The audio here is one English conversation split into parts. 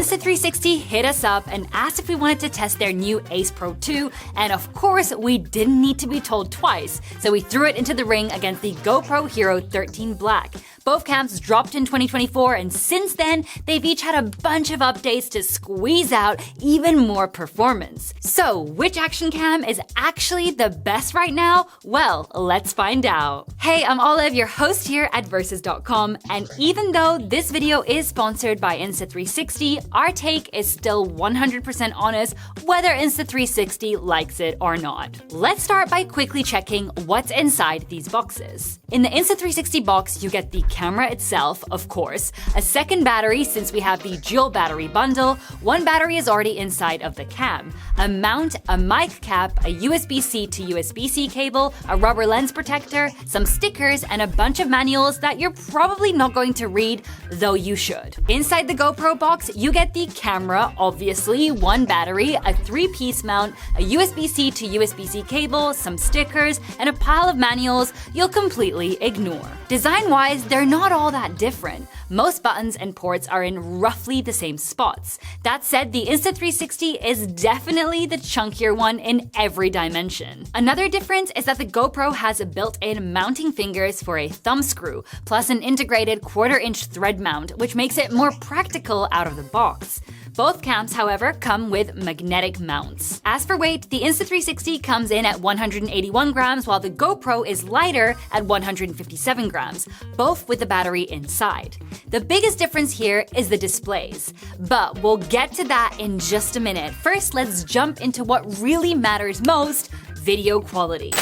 Insta360 hit us up and asked if we wanted to test their new Ace Pro 2, and of course, we didn't need to be told twice, so we threw it into the ring against the GoPro Hero 13 Black. Both cams dropped in 2024, and since then, they've each had a bunch of updates to squeeze out even more performance. So, which action cam is actually the best right now? Well, let's find out. Hey, I'm Olive, your host here at Versus.com, and even though this video is sponsored by Insta360, our take is still 100% honest whether Insta360 likes it or not. Let's start by quickly checking what's inside these boxes. In the Insta360 box, you get the camera itself, of course, a second battery since we have the dual battery bundle, one battery is already inside of the cam, a mount, a mic cap, a USB-C to USB-C cable, a rubber lens protector, some stickers, and a bunch of manuals that you're probably not going to read, though you should. Inside the GoPro box, you get the camera, obviously, one battery, a 3-piece mount, a USB-C to USB-C cable, some stickers, and a pile of manuals you'll completely ignore. Design-wise, they're not all that different. Most buttons and ports are in roughly the same spots. That said, the Insta360 is definitely the chunkier one in every dimension. Another difference is that the GoPro has built-in mounting fingers for a thumb screw, plus an integrated 1/4-inch thread mount, which makes it more practical out of the box. Both cams, however, come with magnetic mounts. As for weight, the Insta360 comes in at 181 grams, while the GoPro is lighter at 157 grams, both with the battery inside. The biggest difference here is the displays, but we'll get to that in just a minute. First, let's jump into what really matters most: video quality.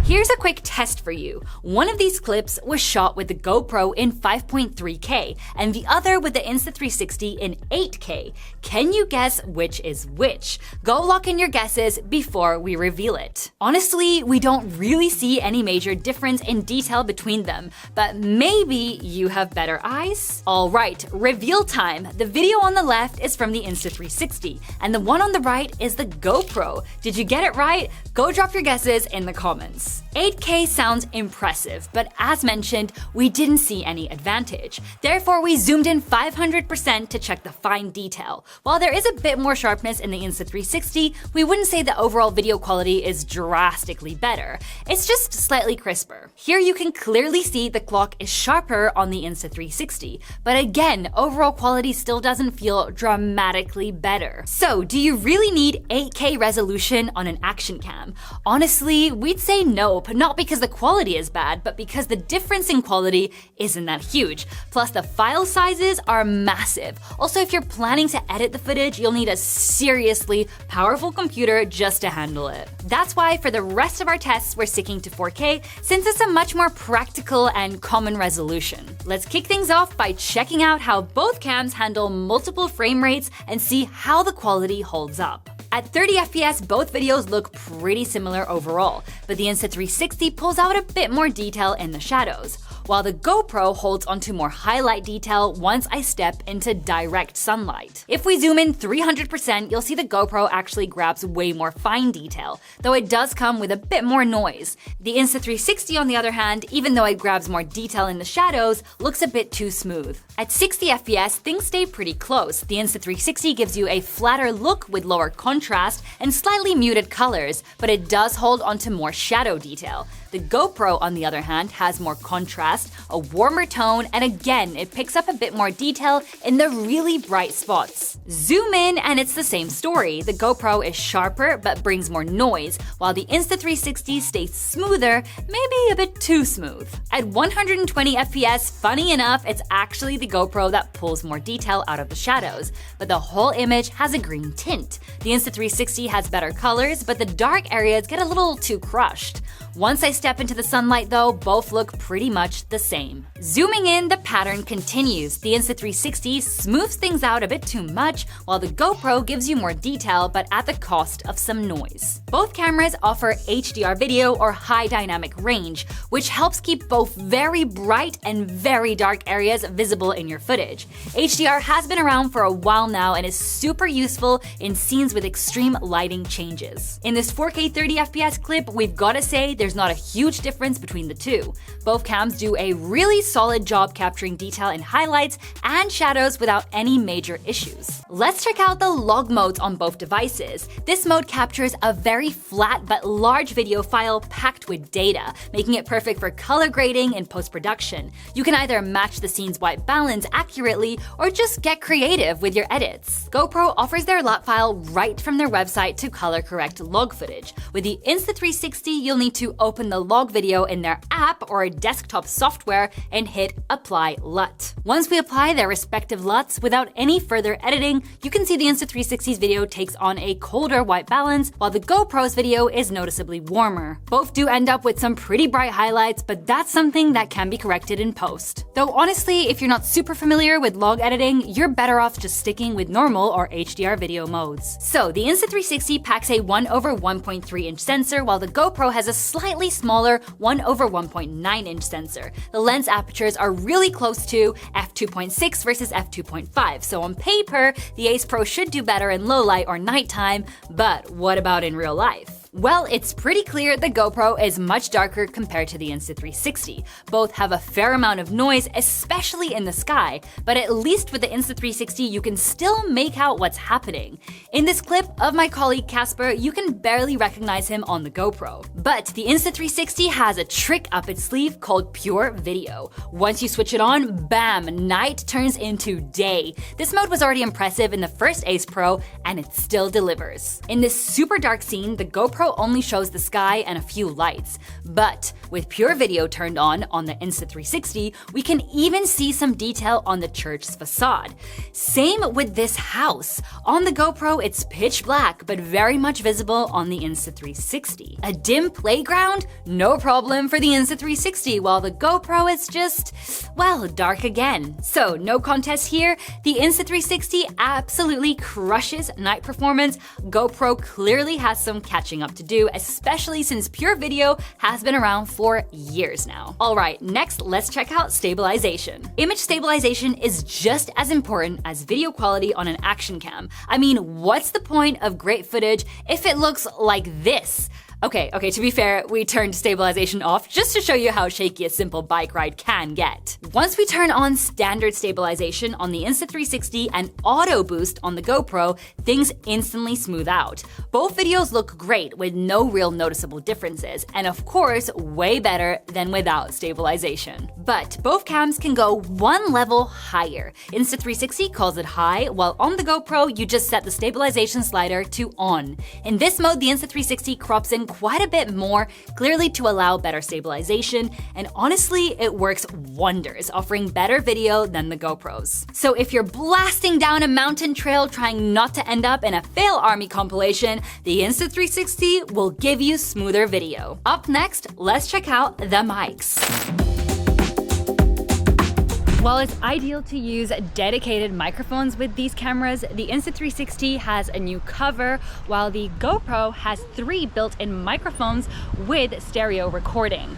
Here's a quick test for you. One of these clips was shot with the GoPro in 5.3K, and the other with the Insta360 in 8K. Can you guess which is which? Go lock in your guesses before we reveal it. Honestly, we don't really see any major difference in detail between them, but maybe you have better eyes? Alright, reveal time. The video on the left is from the Insta360, and the one on the right is the GoPro. Did you get it right? Go drop your guesses in the comments. 8K sounds impressive, but as mentioned, we didn't see any advantage. Therefore, we zoomed in 500% to check the fine detail. While there is a bit more sharpness in the Insta360, we wouldn't say the overall video quality is drastically better. It's just slightly crisper. Here you can clearly see the clock is sharper on the Insta360, but again, overall quality still doesn't feel dramatically better. So, do you really need 8K resolution on an action cam? Honestly, we'd say nope, not because the quality is bad, but because the difference in quality isn't that huge. Plus, the file sizes are massive. Also, if you're planning to edit the footage, you'll need a seriously powerful computer just to handle it. That's why for the rest of our tests, we're sticking to 4K, since it's a much more practical and common resolution. Let's kick things off by checking out how both cams handle multiple frame rates and see how the quality holds up. At 30 FPS, both videos look pretty similar overall, but the Insta360 pulls out a bit more detail in the shadows, while the GoPro holds onto more highlight detail once I step into direct sunlight. If we zoom in 300%, you'll see the GoPro actually grabs way more fine detail, though it does come with a bit more noise. The Insta360, on the other hand, even though it grabs more detail in the shadows, looks a bit too smooth. At 60 FPS, things stay pretty close. The Insta360 gives you a flatter look with lower contrast and slightly muted colors, but it does hold onto more shadow detail. The GoPro, on the other hand, has more contrast, a warmer tone, and again, it picks up a bit more detail in the really bright spots. Zoom in and it's the same story. The GoPro is sharper but brings more noise, while the Insta360 stays smoother, maybe a bit too smooth. At 120 FPS, funny enough, it's actually the GoPro that pulls more detail out of the shadows, but the whole image has a green tint. The Insta360 has better colors, but the dark areas get a little too crushed. Once I step into the sunlight though, both look pretty much the same. Zooming in, the pattern continues. The Insta360 smooths things out a bit too much, while the GoPro gives you more detail but at the cost of some noise. Both cameras offer HDR video or high dynamic range, which helps keep both very bright and very dark areas visible in your footage. HDR has been around for a while now and is super useful in scenes with extreme lighting changes. In this 4K 30 FPS clip, we've gotta say there's not a huge difference between the two. Both cams do a really solid job capturing detail in highlights and shadows without any major issues. Let's check out the log modes on both devices. This mode captures a very flat but large video file packed with data, making it perfect for color grading and post-production. You can either match the scene's white balance accurately or just get creative with your edits. GoPro offers their lap file right from their website to color correct log footage. With the Insta360, you'll need to open the log video in their app or desktop software and hit Apply LUT. Once we apply their respective LUTs without any further editing, you can see the Insta360's video takes on a colder white balance, while the GoPro's video is noticeably warmer. Both do end up with some pretty bright highlights, but that's something that can be corrected in post. Though honestly, if you're not super familiar with log editing, you're better off just sticking with normal or HDR video modes. So the Insta360 packs a 1/1.3-inch sensor, while the GoPro has a slightly smaller 1/1.9-inch sensor. The lens apertures are really close to f2.6 versus f2.5, so on paper, the Ace Pro should do better in low light or nighttime, but what about in real life? Well, it's pretty clear the GoPro is much darker compared to the Insta360. Both have a fair amount of noise, especially in the sky, but at least with the Insta360 you can still make out what's happening. In this clip of my colleague Casper, you can barely recognize him on the GoPro. But the Insta360 has a trick up its sleeve called Pure Video. Once you switch it on, bam, night turns into day. This mode was already impressive in the first Ace Pro, and it still delivers. In this super dark scene, the GoPro only shows the sky and a few lights. But with Pure Video turned on the Insta360, we can even see some detail on the church's facade. Same with this house. On the GoPro, it's pitch black, but very much visible on the Insta360. A dim playground? No problem for the Insta360, while the GoPro is just, well, dark again. So no contest here. The Insta360 absolutely crushes night performance. GoPro clearly has some catching up to do, especially since Pure Video has been around for years now. Alright, next let's check out stabilization. Image stabilization is just as important as video quality on an action cam. I mean, what's the point of great footage if it looks like this? Okay, to be fair, we turned stabilization off just to show you how shaky a simple bike ride can get. Once we turn on standard stabilization on the Insta360 and auto boost on the GoPro, things instantly smooth out. Both videos look great with no real noticeable differences, and of course, way better than without stabilization. But both cams can go one level higher. Insta360 calls it high, while on the GoPro, you just set the stabilization slider to on. In this mode, the Insta360 crops in quite a bit more, clearly to allow better stabilization, and honestly, it works wonders, offering better video than the GoPros. So if you're blasting down a mountain trail trying not to end up in a fail army compilation, the Insta360 will give you smoother video. Up next, let's check out the mics. While it's ideal to use dedicated microphones with these cameras, the Insta360 has a new cover, while the GoPro has 3 built-in microphones with stereo recording.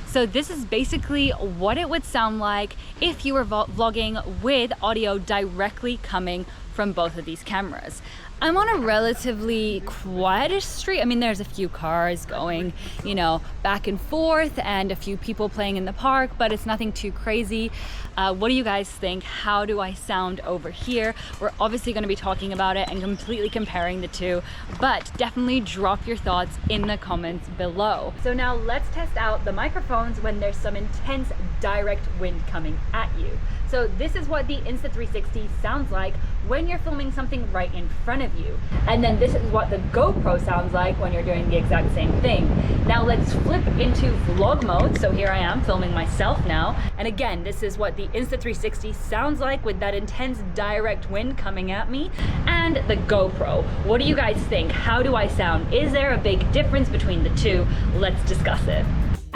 So this is basically what it would sound like if you were vlogging with audio directly coming from both of these cameras. I'm on a relatively quietish street. I mean, there's a few cars going, back and forth and a few people playing in the park, but it's nothing too crazy. What do you guys think? How do I sound over here? We're obviously going to be talking about it and completely comparing the two, but definitely drop your thoughts in the comments below. So now let's test out the microphones when there's some intense direct wind coming at you. So this is what the Insta360 sounds like when you're filming something right in front of you. And then this is what the GoPro sounds like when you're doing the exact same thing. Now let's flip into vlog mode. So here I am filming myself now. And again, this is what the Insta360 sounds like with that intense direct wind coming at me. And the GoPro. What do you guys think? How do I sound? Is there a big difference between the two? Let's discuss it.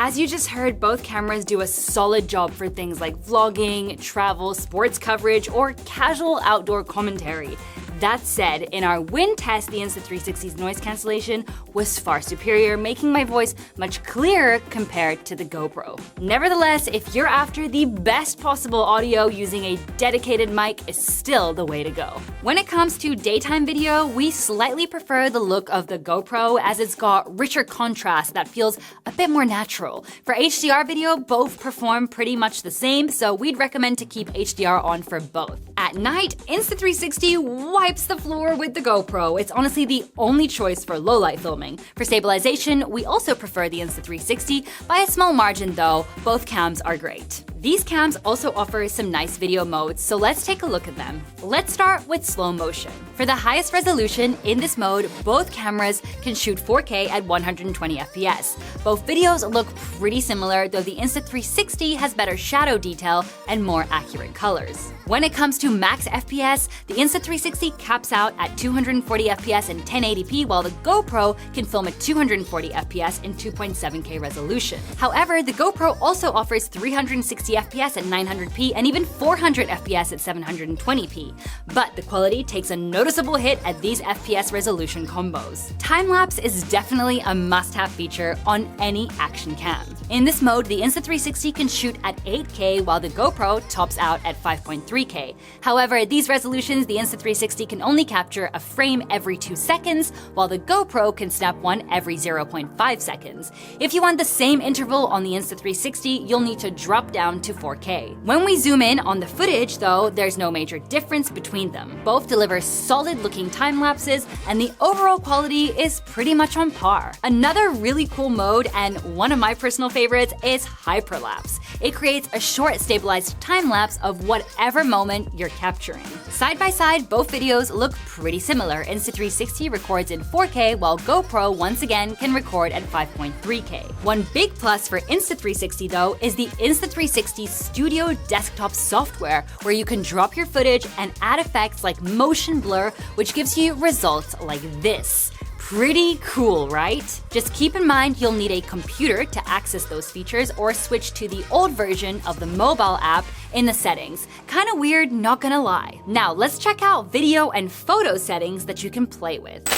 As you just heard, both cameras do a solid job for things like vlogging, travel, sports coverage, or casual outdoor commentary. That said, in our wind test, the Insta360's noise cancellation was far superior, making my voice much clearer compared to the GoPro. Nevertheless, if you're after the best possible audio, using a dedicated mic is still the way to go. When it comes to daytime video, we slightly prefer the look of the GoPro as it's got richer contrast that feels a bit more natural. For HDR video, both perform pretty much the same, so we'd recommend to keep HDR on for both. At night, Insta360 wipes the floor with the GoPro. It's honestly the only choice for low-light filming. For stabilization, we also prefer the Insta360 by a small margin though. Both cams are great. These cams also offer some nice video modes, so let's take a look at them. Let's start with slow motion. For the highest resolution in this mode, both cameras can shoot 4K at 120 FPS. Both videos look pretty similar, though the Insta360 has better shadow detail and more accurate colors. When it comes to max FPS, the Insta360 caps out at 240 FPS in 1080p, while the GoPro can film at 240 FPS in 2.7K resolution. However, the GoPro also offers 360 FPS at 900p and even 400 FPS at 720p. But the quality takes a noticeable hit at these FPS resolution combos. Time-lapse is definitely a must-have feature on any action cam. In this mode, the Insta360 can shoot at 8K while the GoPro tops out at 5.3K. However, at these resolutions, the Insta360 can only capture a frame every 2 seconds, while the GoPro can snap one every 0.5 seconds. If you want the same interval on the Insta360, you'll need to drop down to 4K. When we zoom in on the footage, though, there's no major difference between them. Both deliver solid-looking time lapses, and the overall quality is pretty much on par. Another really cool mode, and one of my personal favorites, is Hyperlapse. It creates a short, stabilized time lapse of whatever moment you're capturing. Side by side, both videos look pretty similar. Insta360 records in 4K, while GoPro once again can record at 5.3K. One big plus for Insta360 though is the Insta360 Studio desktop software, where you can drop your footage and add effects like motion blur, which gives you results like this. Pretty cool, right? Just keep in mind you'll need a computer to access those features or switch to the old version of the mobile app in the settings. Kinda weird, not gonna lie. Now let's check out video and photo settings that you can play with.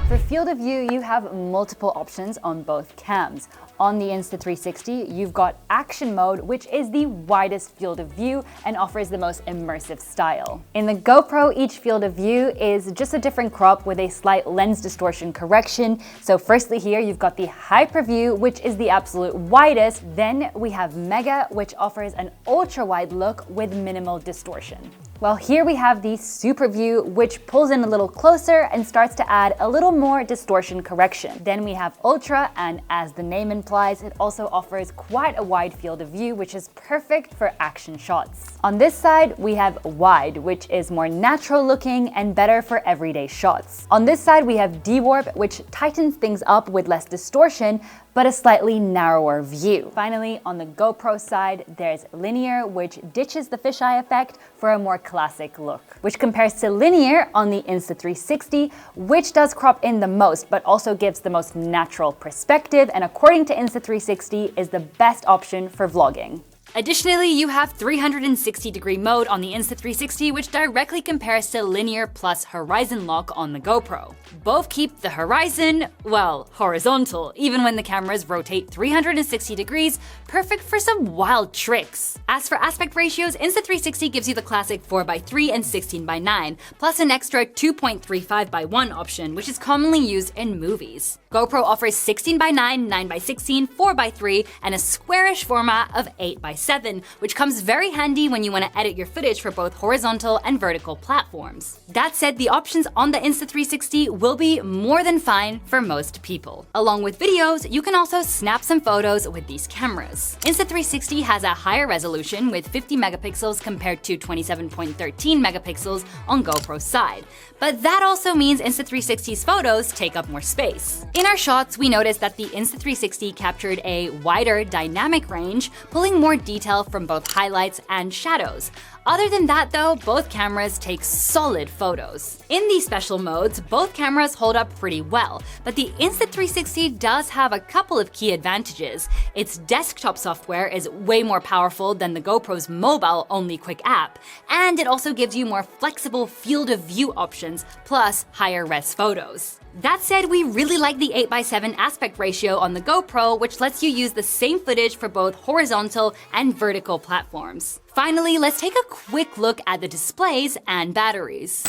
For field of view, you have multiple options on both cams. On the Insta360, you've got action mode, which is the widest field of view and offers the most immersive style. In the GoPro, each field of view is just a different crop with a slight lens distortion correction. So firstly here, you've got the hyper view, which is the absolute widest. Then we have mega, which offers an ultra wide look with minimal distortion. Well, here we have the super view, which pulls in a little closer and starts to add a little more distortion correction. Then we have ultra, and as the name implies, it also offers quite a wide field of view, which is perfect for action shots. On this side, we have wide, which is more natural looking and better for everyday shots. On this side, we have dewarp, which tightens things up with less distortion, but a slightly narrower view. Finally, on the GoPro side, there's linear, which ditches the fisheye effect for a more classic look, which compares to linear on the Insta360, which does crop in the most, but also gives the most natural perspective, and according to Insta360, is the best option for vlogging. Additionally, you have 360-degree mode on the Insta360, which directly compares to linear plus horizon lock on the GoPro. Both keep the horizon, well, horizontal, even when the cameras rotate 360 degrees, perfect for some wild tricks. As for aspect ratios, Insta360 gives you the classic 4:3 and 16:9, plus an extra 2.35:1 option, which is commonly used in movies. GoPro offers 16:9, 9:16, 4:3, and a squarish format of 8:7, which comes very handy when you want to edit your footage for both horizontal and vertical platforms. That said, the options on the Insta360 will be more than fine for most people. Along with videos, you can also snap some photos with these cameras. Insta360 has a higher resolution with 50 megapixels compared to 27.13 megapixels on GoPro's side. But that also means Insta360's photos take up more space. In our shots, we noticed that the Insta360 captured a wider dynamic range, pulling more detail from both highlights and shadows. Other than that though, both cameras take solid photos. In these special modes, both cameras hold up pretty well, but the Insta360 does have a couple of key advantages. Its desktop software is way more powerful than the GoPro's mobile-only quick app, and it also gives you more flexible field of view options, plus higher res photos. That said, we really like the 8:7 aspect ratio on the GoPro, which lets you use the same footage for both horizontal and vertical platforms. Finally, let's take a quick look at the displays and batteries.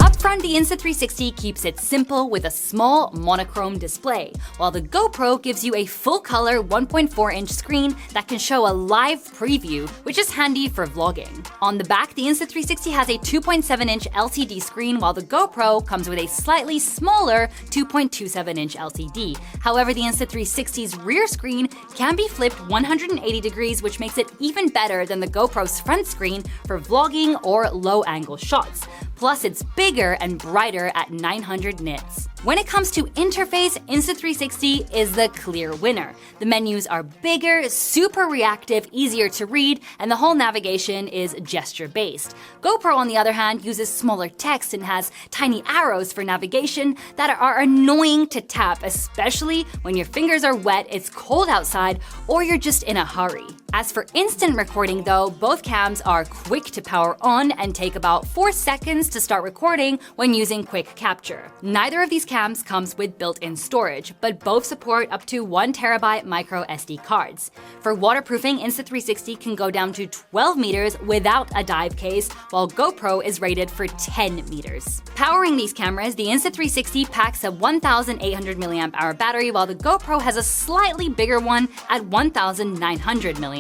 Upfront, the Insta360 keeps it simple with a small monochrome display, while the GoPro gives you a full-color 1.4-inch screen that can show a live preview, which is handy for vlogging. On the back, the Insta360 has a 2.7-inch LCD screen, while the GoPro comes with a slightly smaller 2.27-inch LCD. However, the Insta360's rear screen can be flipped 180 degrees, which makes it even better than the GoPro's front screen for vlogging or low-angle shots. Plus, it's bigger and brighter at 900 nits. When it comes to interface, Insta360 is the clear winner. The menus are bigger, super reactive, easier to read, and the whole navigation is gesture-based. GoPro, on the other hand, uses smaller text and has tiny arrows for navigation that are annoying to tap, especially when your fingers are wet, it's cold outside, or you're just in a hurry. As for instant recording though, both cams are quick to power on and take about 4 seconds to start recording when using quick capture. Neither of these cams comes with built-in storage, but both support up to 1 terabyte micro SD cards. For waterproofing, Insta360 can go down to 12 meters without a dive case, while GoPro is rated for 10 meters. Powering these cameras, the Insta360 packs a 1,800 mAh battery, while the GoPro has a slightly bigger one at 1,900 mAh.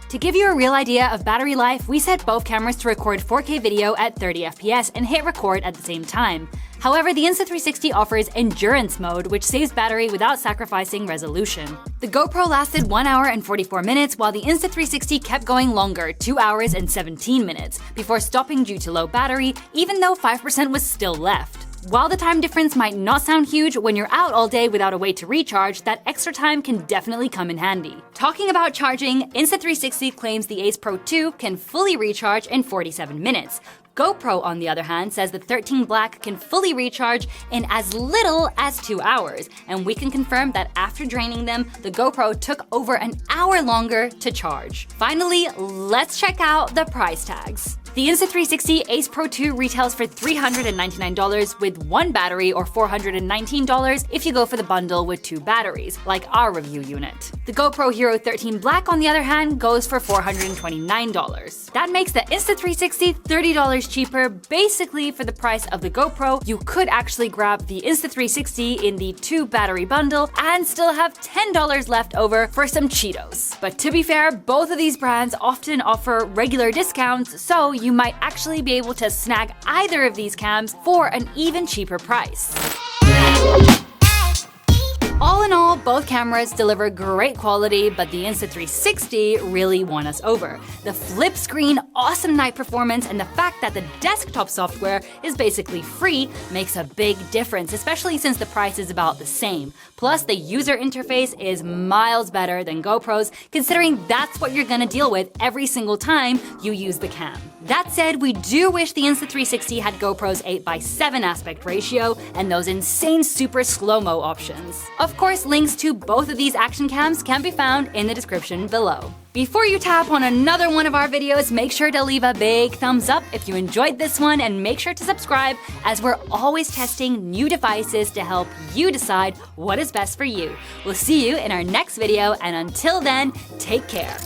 To give you a real idea of battery life, we set both cameras to record 4K video at 30 FPS and hit record at the same time. However, the Insta360 offers endurance mode, which saves battery without sacrificing resolution. The GoPro lasted 1 hour and 44 minutes, while the Insta360 kept going longer, 2 hours and 17 minutes, before stopping due to low battery, even though 5% was still left. While the time difference might not sound huge, when you're out all day without a way to recharge, that extra time can definitely come in handy. Talking about charging, Insta360 claims the Ace Pro 2 can fully recharge in 47 minutes. GoPro, on the other hand, says the 13 Black can fully recharge in as little as 2 hours, and we can confirm that after draining them, the GoPro took over an hour longer to charge. Finally, let's check out the price tags. The Insta360 Ace Pro 2 retails for $399 with 1 battery, or $419 if you go for the bundle with 2 batteries, like our review unit. The GoPro Hero 13 Black, on the other hand, goes for $429. That makes the Insta360 $30 cheaper. Basically, for the price of the GoPro, you could actually grab the Insta360 in the 2 battery bundle and still have $10 left over for some Cheetos. But to be fair, both of these brands often offer regular discounts, so you might actually be able to snag either of these cams for an even cheaper price. All in all, both cameras deliver great quality, but the Insta360 really won us over. The flip screen, awesome night performance, and the fact that the desktop software is basically free makes a big difference, especially since the price is about the same. Plus, the user interface is miles better than GoPro's, considering that's what you're gonna deal with every single time you use the cam. That said, we do wish the Insta360 had GoPro's 8:7 aspect ratio and those insane super slow-mo options. Of course, links to both of these action cams can be found in the description below. Before you tap on another one of our videos, make sure to leave a big thumbs up if you enjoyed this one, and make sure to subscribe, as we're always testing new devices to help you decide what is best for you. We'll see you in our next video, and until then, take care.